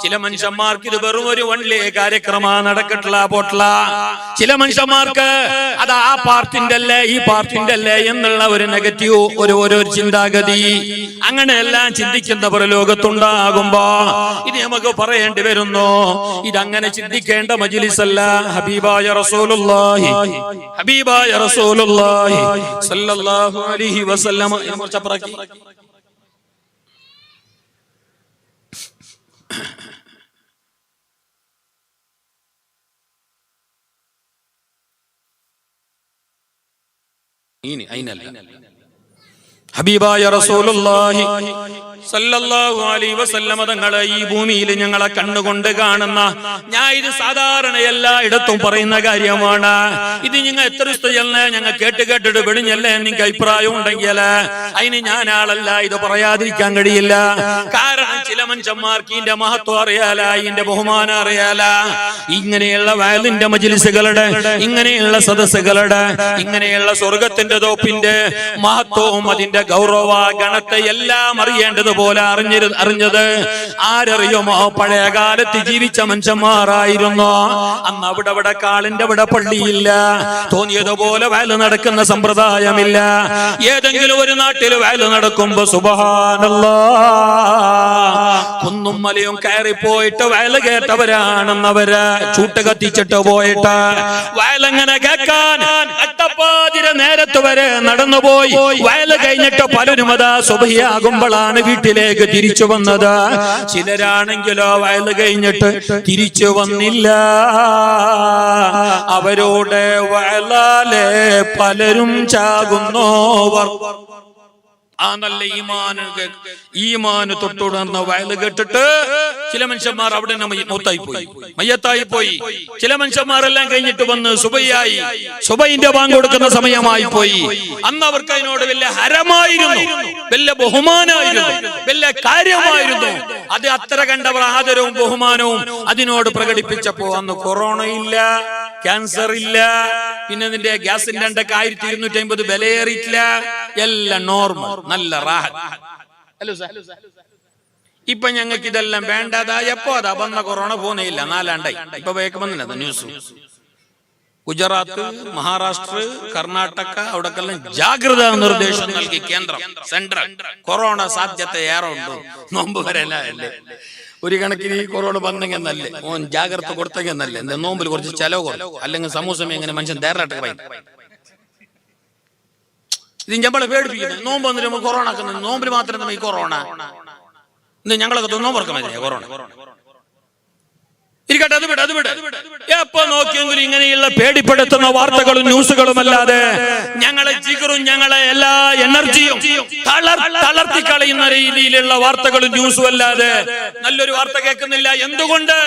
ചില മനുഷ്യന്മാർക്ക് ഇത് വെറും ഒരു വൺലേ കാര്യക്രമ നടക്കട്ടില്ല പോട്ടില്ല. ചില മനുഷ്യന്മാർക്ക് അത് ആ പാർട്ടിന്റെ അല്ലേ ഈ പാർട്ടിന്റെ അല്ലേ എന്നുള്ള ഒരു നെഗറ്റീവ് ഒരു ചിന്താഗതി, അങ്ങനെയെല്ലാം ചിന്തിക്കുന്നവർ ലോകത്തുണ്ടാകുമ്പോ ഇത് നമുക്ക് പറയേണ്ടി വരുന്നു. ഇതങ്ങനെ ചിന്തിക്കേണ്ട മജ്ലിസല്ല. ഹബീബായ റസൂലുള്ളാഹി സല്ലല്ലാഹു അലൈഹി വസല്ലം ഹബീബായ റസൂലുള്ളാഹി സല്ലല്ലാഹു അലൈഹി വസല്ലം തങ്ങളെ ഈ ഭൂമിയിൽ ഞങ്ങളെ കണ്ണുകൊണ്ട് കാണുന്ന, ഞാൻ ഇത് സാധാരണ എല്ലായിടത്തും പറയുന്ന കാര്യമാണ്. ഇത് നിങ്ങൾ എത്ര സ്ഥലല്ലേ ഞങ്ങൾ കേട്ടിട്ട് വെടിഞ്ഞല്ലേ നിങ്ങൾക്ക് അഭിപ്രായം ഉണ്ടെങ്കിൽ അതിന് ഞാൻ ആളല്ല, ഇത് പറയാതിരിക്കാൻ കഴിയില്ല. കാരണം ചില മനുഷ്യന്മാർക്ക് ഇതിന്റെ മഹത്വം അറിയാല, ഇതിന്റെ ബഹുമാനം അറിയാല. ഇങ്ങനെയുള്ള വയലിന്റെ മജ്ലിസുകളുടെ, ഇങ്ങനെയുള്ള സദസ്സുകളുടെ, ഇങ്ങനെയുള്ള സ്വർഗത്തിന്റെ തോപ്പിന്റെ മഹത്വവും അതിന്റെ ഗൗരവ ഗണത്തെ എല്ലാം അറിയേണ്ടതുപോലെ അറിഞ്ഞത് ആരറിയുമോ? പഴയ കാലത്ത് ജീവിച്ച മനുഷ്യന്മാരായിരുന്നു. അന്ന് അവിടെ കാളിന്റെ അവിടെ പള്ളിയില്ല, തോന്നിയതുപോലെ വയല് നടക്കുന്ന സമ്പ്രദായമില്ല. ഏതെങ്കിലും ഒരു നാട്ടിൽ വയല് നടക്കുമ്പോ സുബ്ഹാനല്ലാഹ് കുന്നും മലയും കയറിപ്പോയിട്ട് വയല് കേട്ടവരാണെന്നവര് ചൂട്ട് കത്തിച്ചിട്ട് പോയിട്ട് വയലങ്ങനെ കേൾക്കാൻ അട്ടപ്പാതിര നേരത്ത് വരെ നടന്നുപോയി. വയല് കഴിഞ്ഞിട്ട് പലരും അതാ സുബഹിയാകുമ്പോഴാണ് വീട്ടിലേക്ക് തിരിച്ചു വന്നത്. ചിലരാണെങ്കിലോ വയല് കഴിഞ്ഞിട്ട് തിരിച്ചു വന്നില്ല. അവരോട് വയലാലെ പലരും ചാകുന്നോവർ. ആ നല്ല ഈമാന് തൊട്ടുണർന്ന വയല് കേട്ടിട്ട് ചില മനുഷ്യന്മാർ അവിടെ മയ്യത്തായി പോയി. ചില മനുഷ്യന്മാരെല്ലാം കഴിഞ്ഞിട്ട് വന്ന് സുബഹിയായി, സുബഹിന്റെ ബാങ്ക് കൊടുക്കുന്ന സമയമായി പോയി. അന്ന് അവർക്ക് അതിനോട് വലിയ ഹരമായിരുന്നു, വലിയ ബഹുമാനമായിരുന്നു, വലിയ കാര്യമായിരുന്നു. അത് അത്ര കണ്ടവർ ആദരവും ബഹുമാനവും അതിനോട് പ്രകടിപ്പിച്ചപ്പോ അന്ന് കൊറോണ ഇല്ല, ക്യാൻസർ ഇല്ല, പിന്നെ ഇതിന്റെ ഗ്യാസിന്റെ 1250 വിലയേറിയിട്ടില്ല, എല്ലാം നോർമൽ, നല്ല റാഹത്ത്. ഇപ്പൊ ഞങ്ങൾക്ക് ഇതെല്ലാം വേണ്ടതായപ്പോ അതാ വന്ന കൊറോണ പോന്നേയില്ല, 4 ആണ്ടായി. ഇപ്പൊ വേക്കുമെന്നില്ല ന്യൂസ്. ഗുജറാത്ത്, മഹാരാഷ്ട്ര, കർണാടക അവിടക്കെല്ലാം ജാഗ്രതാ നിർദ്ദേശം നൽകി കേന്ദ്രം, സെൻട്രൽ. കൊറോണ സാധ്യത ഏറെ ഉണ്ട്, നോമ്പ് വരല്ലേ. ഒരു കണക്കിന് ഈ കൊറോണ വന്നെങ്കിൽ നല്ലേ, ഓൻ ജാഗ്രത കൊടുത്തെങ്കിൽ നല്ലേ. എന്താ നോമ്പിൽ കുറച്ച് ചെലവ് കുറവ്, അല്ലെങ്കിൽ സമൂസമേ എങ്ങനെ മനുഷ്യൻ തേറാട്ട് പോയി. ഇത് നമ്മളെ പേടിപ്പിക്കുന്നത്. നോമ്പ് വന്നിട്ട് നമ്മൾ കൊറോണ ആക്കുന്നത്, നോമ്പിൽ മാത്രം ഈ കൊറോണ. ഇന്ന് ഞങ്ങളൊക്കെ നോമ്പറക്കാൻ മതി കൊറോണ ഇരിക്കട്ടെ. അത് വിട്. എപ്പോ നോക്കിയെങ്കിലും ഇങ്ങനെയുള്ള പേടിപ്പെടുത്തുന്ന വാർത്തകളും ന്യൂസുകളും അല്ലാതെ ഞങ്ങളെ ജിഗറും ഞങ്ങളെ എല്ലാ എനർജിയും തളർത്തി കളയുന്ന രീതിയിലുള്ള വാർത്തകളും ന്യൂസും അല്ലാതെ നല്ലൊരു വാർത്ത കേൾക്കുന്നില്ല. എന്തുകൊണ്ട്?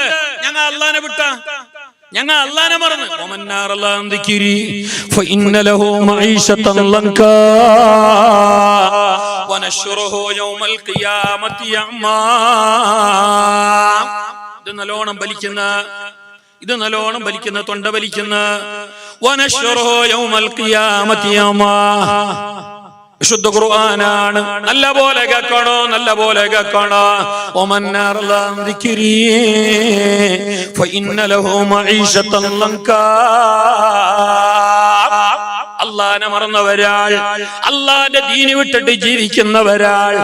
ഞങ്ങൾ അള്ളാനെ വിട്ട, ഞങ്ങൾ അള്ളാനെ മറന്ന്. ഇത് നല്ലോണം വലിക്കുന്ന തൊണ്ട വലിക്കുന്ന വിശുദ്ധ ഖുർആനാണ്. നല്ല പോലെ കേൾക്കണോ. അള്ളാനെ മറന്നവരാൾ, അള്ളാന്റെ ദീന് വിട്ടിട്ട് ജീവിക്കുന്നവരാൾ,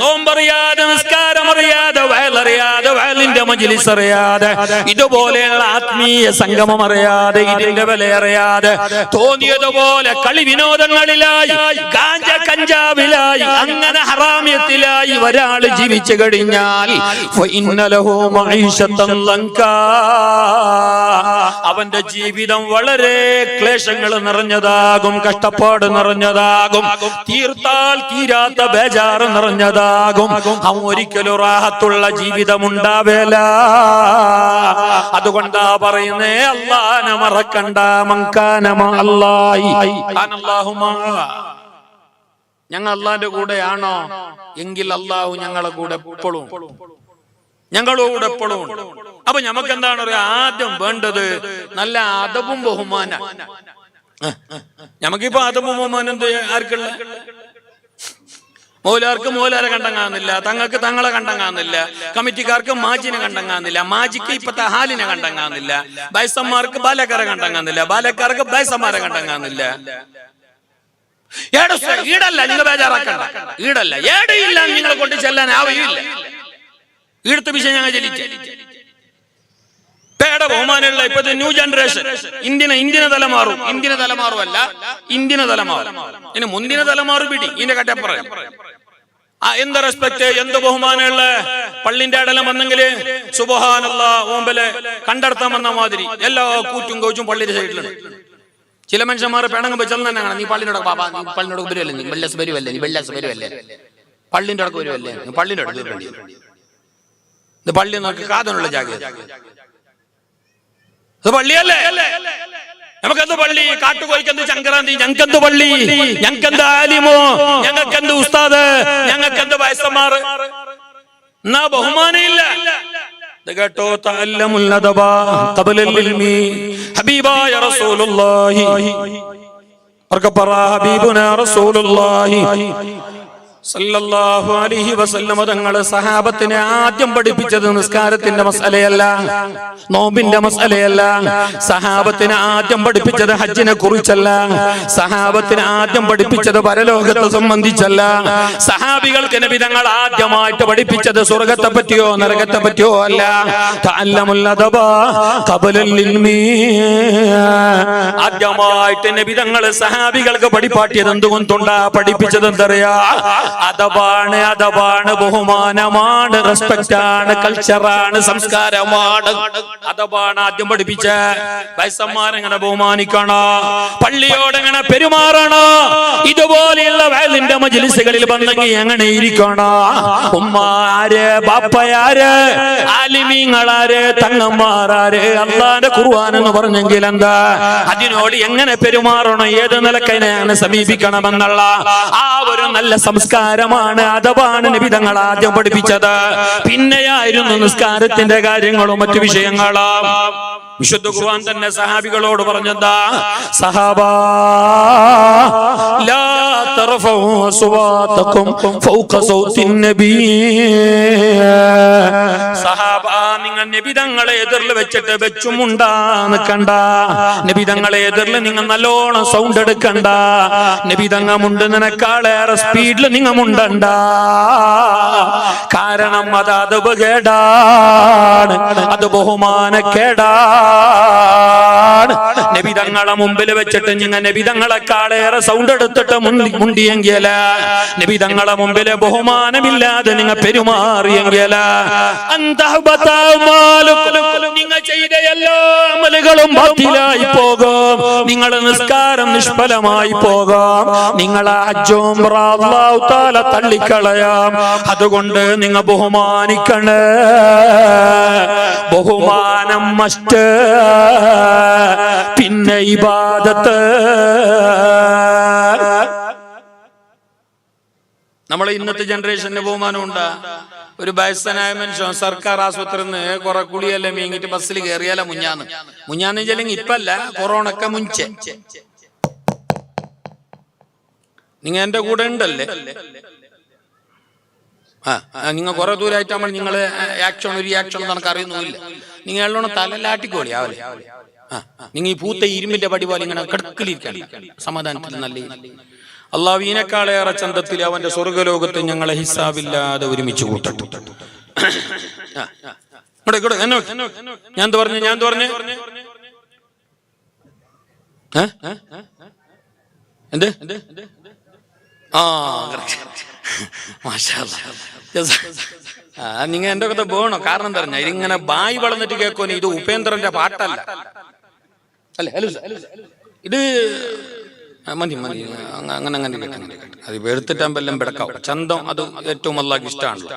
നോമ്പറിയാതെ, നിസ്കാരമറിയാതെ, വയലറിയാതെ, വയലിന്റെ മജ്ലിസ് അറിയാതെ, ഇതുപോലെയുള്ള ആത്മീയ സംഗമം അറിയാതെ, ഇതിന്റെ വില അറിയാതെ, തോന്നിയതുപോലെ കളി വിനോദങ്ങളിലായി, ഗാഞ്ച കഞ്ചാവിലായി, അങ്ങനെ ഹറാമിയത്തിലായി ഒരാള് ജീവിച്ചു കഴിഞ്ഞാൽ അവന്റെ ജീവിതം വളരെ ക്ലേശങ്ങൾ നിറഞ്ഞതാകും, കഷ്ടപ്പാട് നിറഞ്ഞതാകും, തീർത്താൽ തീരാത്ത ബേജാറ് നിറഞ്ഞതാകും. അവൻ ഒരിക്കലും റാഹത്തുള്ള ജീവിതം ഉണ്ടാവേല. അതുകൊണ്ടാ പറയുന്നേ, അല്ലാഹനെ മറക്കണ്ട. മൻകാന മഅല്ലാഹി ഞങ്ങൾ അള്ളാന്റെ കൂടെയാണോ? എങ്കിൽ അള്ളാഹു ഞങ്ങളെ കൂടെ എപ്പോഴും, ഞങ്ങളോട് എപ്പോഴും. അപ്പൊ നമുക്ക് എന്താണ് പറയാ? ആദ്യം വേണ്ടത് നല്ല അദബും ബഹുമാന. നമുക്കിപ്പോ അദബും ബഹുമാനം എന്ത് ആർക്കുള്ള? മൗലാർക്ക് മൗലാരെ കണ്ടങ്ങാന്നില്ല, തങ്ങൾക്ക് തങ്ങളെ കണ്ടങ്ങാന്നില്ല, കമ്മിറ്റിക്കാർക്ക് മാജിനെ കണ്ടങ്ങാന്നില്ല, മാജിക്ക് ഇപ്പത്തെ ഹാലിനെ കണ്ടങ്ങാന്നില്ല, ബൈസന്മാർക്ക് ബാലക്കാരെ കണ്ടങ്ങാന്നില്ല, ബാലക്കാർക്ക് ബൈസന്മാരെ കണ്ടങ്ങാന്നില്ല. ഈടല്ല നിങ്ങൾ ബേജാറാക്കണ്ട, ഈടല്ല ഏടയില്ല നിങ്ങളെ കൊണ്ട് ചെല്ലാൻ ആവശ്യമില്ല. ഈടത്തെ വിഷയം ഞങ്ങൾ ചലിച്ച പേട ബഹുമാനുള്ള ഇപ്പത്തെ ന്യൂ ജനറേഷൻ ഇന്ത്യന തലമാറും. ഇന്ത്യന തലമാറുമല്ല, ഇന്ത്യന തലമാറും. ഇനി മുന്തിന തലമാറു പിടി ഇതിന്റെ കട്ടപ്പുറം. എന്ത് റെസ്പെക്ട്, എന്ത് ബഹുമാനമുള്ള പള്ളിന്റെ അടലം വന്നെങ്കില് സുബ്ഹാനല്ലാ ഓമ്പല് കണ്ടെടുത്താൻ വന്ന മാതിരി എല്ലാ കൂറ്റും കോച്ചും പള്ളിയുടെ സൈഡിലുണ്ട്. ചില മനുഷ്യന്മാർ പിണങ്ങുമ്പോ ചെന്ന് തന്നെ നീ പള്ളിനോട് ബാബാ, നീ പള്ളിനോട് വരുമല്ലേ, നീ വെള്ളസ് വരുമല്ലേ, നീ വെള്ളസ് വരുമല്ലേ, പള്ളിന്റെ അടുക്ക് വരുമല്ലേ, നീ പള്ളിന്റെ അടുത്ത് വരേണ്ടി. ഇത് പള്ളി നോക്കി കാതനുള്ള ജാഗ്രത. ഇത് പള്ളിയല്ലേ? നമുക്കെന്ത് പള്ളി? കാട്ടുകോയ്ക്കെന്ത് സംക്രാന്തി? ഞങ്ങൾക്കെന്ത് പള്ളി? ഞങ്ങൾക്കെന്ത് ആലിമോ? ഞങ്ങൾക്കെന്ത് ഉസ്താദ്? ഞങ്ങൾക്കെന്ത് വയസ്സന്മാർ? എന്നാ ബഹുമാനമില്ല. കേട്ടോ, തഅല്ലമുൽ അദബ ഖബലൽ ഇൽമി. ഹബീബായ റസൂലുള്ളാഹി അർകബറ ഹബീബുനാ റസൂലുള്ളാഹി സല്ലല്ലാഹു അലൈഹി വസല്ലം തങ്ങളെ സഹാബത്തിനെ ആദ്യം പഠിപ്പിച്ചത് നിസ്കാരത്തിന്റെ മസലയല്ല, നോമ്പിന്റെ മസലയല്ല. സഹാബത്തിനെ ആദ്യം പഠിപ്പിച്ചത് ഹജ്ജിനെ കുറിച്ചല്ല. സഹാബത്തിനെ ആദ്യം പഠിപ്പിച്ചത് പരലോകത്തെ സംബന്ധിച്ചല്ല. സഹാബികൾക്ക് നബി തങ്ങൾ ആദ്യമായിട്ട് പഠിപ്പിച്ചത് സ്വർഗത്തെ പറ്റിയോ നരകത്തെ പറ്റിയോ അല്ല. തഅല്ലമുൽ അദബ ഖബലൽ ഇൽമി. ആദ്യമായിട്ട് നബി തങ്ങൾ സഹാബികൾക്ക് പഠിപ്പാട്ടിയത് എന്തുകൊണ്ടുണ്ടാ? പഠിപ്പിച്ചത് എന്തറിയാ? അദബാണ്, അദബാണ്, ബഹുമാനമാണ്, റെസ്പെക്റ്റാണ്, കൾച്ചറാണ്, സംസ്കാരമാണ്. അദബാണ് ആദ്യം പഠിപ്പിച്ച. വയസ്സന്മാരെങ്ങനെ ബഹുമാനിക്കണോ? പള്ളിയോടെങ്ങനെ പെരുമാറണോ? ഇതുപോലെയുള്ള വയലിന്റെ മജ്ലിസുകളിൽ വന്നെങ്കിൽ എങ്ങനെ ഇരിക്കണോ? ഉമ്മാര്, ബാപ്പയാര്, ആലിമീങ്ങളാര്, തങ്ങന്മാരാര്, അള്ളാന്റെ ഖുർആൻ എന്ന് പറഞ്ഞെങ്കിൽ എന്താ? അതിനോട് എങ്ങനെ പെരുമാറണം, ഏത് നിലക്കതിനെയാണ് സമീപിക്കണമെന്നുള്ള ആ ഒരു നല്ല സംസ്കാരമാണ്, അദബാണ് നബി തങ്ങൾ ആദ്യം പഠിപ്പിച്ചത്. പിന്നെയായിരുന്നു നിസ്കാരത്തിന്റെ കാര്യങ്ങളും മറ്റു വിഷയങ്ങളും. വിശുദ്ധ ഖുർആൻ തന്നെ സഹാബികളോട് പറഞ്ഞതാ, സഹാബാ ലാ തർഫഉ അസ്വാതകും ഫൗക സൗത്തിൻ നബി. സഹാബാ, നിങ്ങൾ നബി തങ്ങളെ എതിരിൽ വെച്ചിട്ട് വെച്ചുമുണ്ടാ നിൽക്കണ്ട. നബി തങ്ങളെ എതിരിൽ നിങ്ങൾ നല്ലോണം സൗണ്ട് എടുക്കണ്ട. നബി തങ്ങ മുണ്ട് നിനക്കാളേറെ സ്പീഡിൽ നിങ്ങൾ മുണ്ടണ്ട. കാരണം അത് അദബ് കേടാണ്, അത് ബഹുമാനക്കേടാണ്. നബി തങ്ങളെ മുമ്പിൽ വെച്ചിട്ട് നിങ്ങൾ നബി തങ്ങളെക്കാളേറെ സൗണ്ട് എടുത്തിട്ട് മുണ്ടിയെങ്കിൽ, നബി തങ്ങളെ മുമ്പില് ബഹുമാനമില്ലാതെ നിങ്ങൾ പെരുമാറിയെങ്കിൽ, നിങ്ങൾ ചെയ്ത എല്ലാ അമലുകളും ബാത്തിലായി പോകും. നിങ്ങളുടെ നിസ്കാരം നിഷ്ഫലമായി പോകും. നിങ്ങളെ ഹജ്ജും അല്ലാഹു തആല തള്ളിക്കളയാം. അതുകൊണ്ട് നിങ്ങൾ ബഹുമാനിക്കണേ. ബഹുമാനം മസ്റ്റ്. പിന്നെ ഇബാദത്ത്. നമ്മളെ ഇന്നത്തെ ജനറേഷന്റെ ബഹുമാനം ഉണ്ടാ? ഒരു വയസ്സനായ മനുഷ്യൻ സർക്കാർ ആശുപത്രിയിൽ നിന്ന് കുറെ കുളിയെല്ലാം മീങ്ങിട്ട് ബസ്സിൽ കയറിയാല മുഞ്ഞാന്ന് ചെല്ലെങ്കിൽ ഇപ്പല്ല, കൊറോണക്കെ മുൻചെ. നിങ്ങൾ എന്റെ കൂടെ ഉണ്ടല്ലേ? നിങ്ങൾ കുറെ ദൂരമായിട്ടാകുമ്പോൾ നിങ്ങള് ആക്ഷൻ ഒരു ആക്ഷൻ നമുക്ക് അറിയുന്നില്ല. നിങ്ങൾ എല്ലോണം തലലാട്ടിക്കോളി ആവലെ. നിങ്ങൾ ഈ പൂത്ത ഇരുമ്പിന്റെ പടി പോലെ ഇങ്ങനെ കിടക്കിലിരിക്കാൻ സമാധാനത്തിൽ നല്ല അള്ളാഹു ഈനേക്കാളേറെ ചന്തത്തിൽ അവന്റെ സ്വർഗലോകത്ത് ഞങ്ങളെ ഹിസാബില്ലാതെ ഒരുമിച്ച് കൂട്ടട്ടെ. ഞാൻ പറഞ്ഞു എന്ത് നിങ്ങൾ എന്റെ കഥ പോകണോ? കാരണം എന്താ പറഞ്ഞാൽ ഇതിങ്ങനെ ബായി വളർന്നിട്ട് കേൾക്കുവാൻ ഇത് ഉപേന്ദ്രന്റെ പാട്ടല്ല അല്ലേ? ഇത് മതി അങ്ങനെ അത് വെറുത്തിട്ടാകുമ്പെല്ലാം പിടക്കാവും. ചന്തം അത് ഏറ്റവും അല്ലാഹുക്ക് ഇഷ്ടമാണല്ലോ.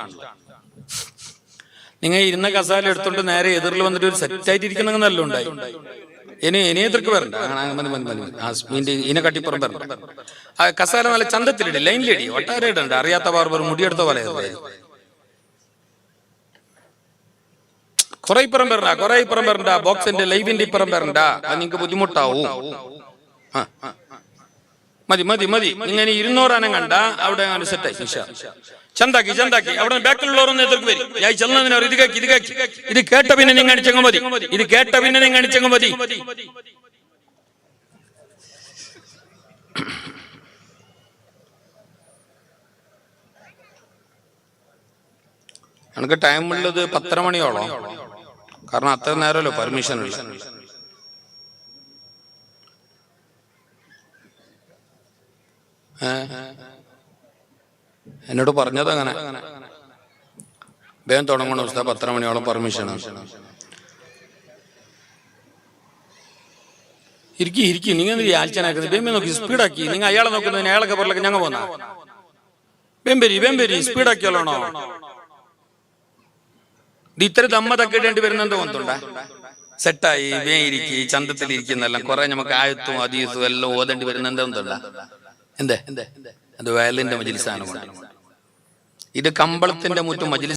നിങ്ങൾ ഇരുന്ന കസാല എടുത്തോണ്ട് നേരെ എതിരിൽ വന്നിട്ട് ഒരു സെറ്റായിട്ട് ഇരിക്കുന്ന നല്ല ഉണ്ടായി. ഇനി എതിർക്ക് വരണ്ട ഇതിനെ കട്ടിപ്പുറം വരണ്ട. ആ കസാല നല്ല ചന്തത്തിലിടി, ലൈനിലിടി, ഒട്ടാരെ ഇടണ്ട. അറിയാത്ത ബാർബർ മുടിയെടുത്ത പോലെ കുറെ ഇപ്പുറം വരണ്ട. ബോക്സിന്റെ ലൈവിന്റെ ഇപ്പുറം വരണ്ട. അത് നിങ്ങൾക്ക് ബുദ്ധിമുട്ടാവും. മതി. ഇങ്ങനെ 200 ആനം കണ്ട അവിടെ സെറ്റായി. ചന്താക്കി അവിടെ ബാക്കിലുള്ളവരൊന്നും എതിർക്ക് വരും. ഞാൻ ചെന്നതിനോ ഇത് കേട്ട പിന്നെ നിങ്ങൾ അടിച്ചങ്ങ് മതി. എനിക്ക് ടൈമുള്ളത് 10:30 മണിയോളം. കാരണം അത്ര നേരമല്ലോ പെർമിഷൻ ഉള്ള. എന്നോട് പറഞ്ഞത് അങ്ങനെ വേഗം തുടങ്ങണം ഉസ്താദ്, 10:30 മണിയോളം പെർമിഷനാണ്. ഇരിക്കി നിങ്ങൾ ആഴ്ചനാക്കുന്നത് ബേമ്പെ നോക്കി സ്പീഡാക്കി. നിങ്ങൾ അയാളെ നോക്കുന്നതിന് അയാളൊക്കെ പുറത്തൊക്കെ ഞങ്ങൾ പോന്ന ബേമ്പേരി സ്പീഡാക്കിയാലോണോ? ഇത് ഇത്ര ദമ്മതൊക്കെ ഇടേണ്ടി വരുന്നെന്തോ തോന്നുന്നുണ്ടാ? സെറ്റായി വേ ഇരിക്കി ചന്തത്തിലിരിക്കുന്നെല്ലാം കുറെ നമുക്ക് ആയത്തും അതീസും എല്ലാം ഓതേണ്ടി വരുന്നെന്തോ തോന്നുന്നുണ്ടാ? എന്തേ അത് വയലിന്റെ മജിലിസാണ്. ഇത് കമ്പളത്തിന്റെ മുറ്റും മജിലിസ്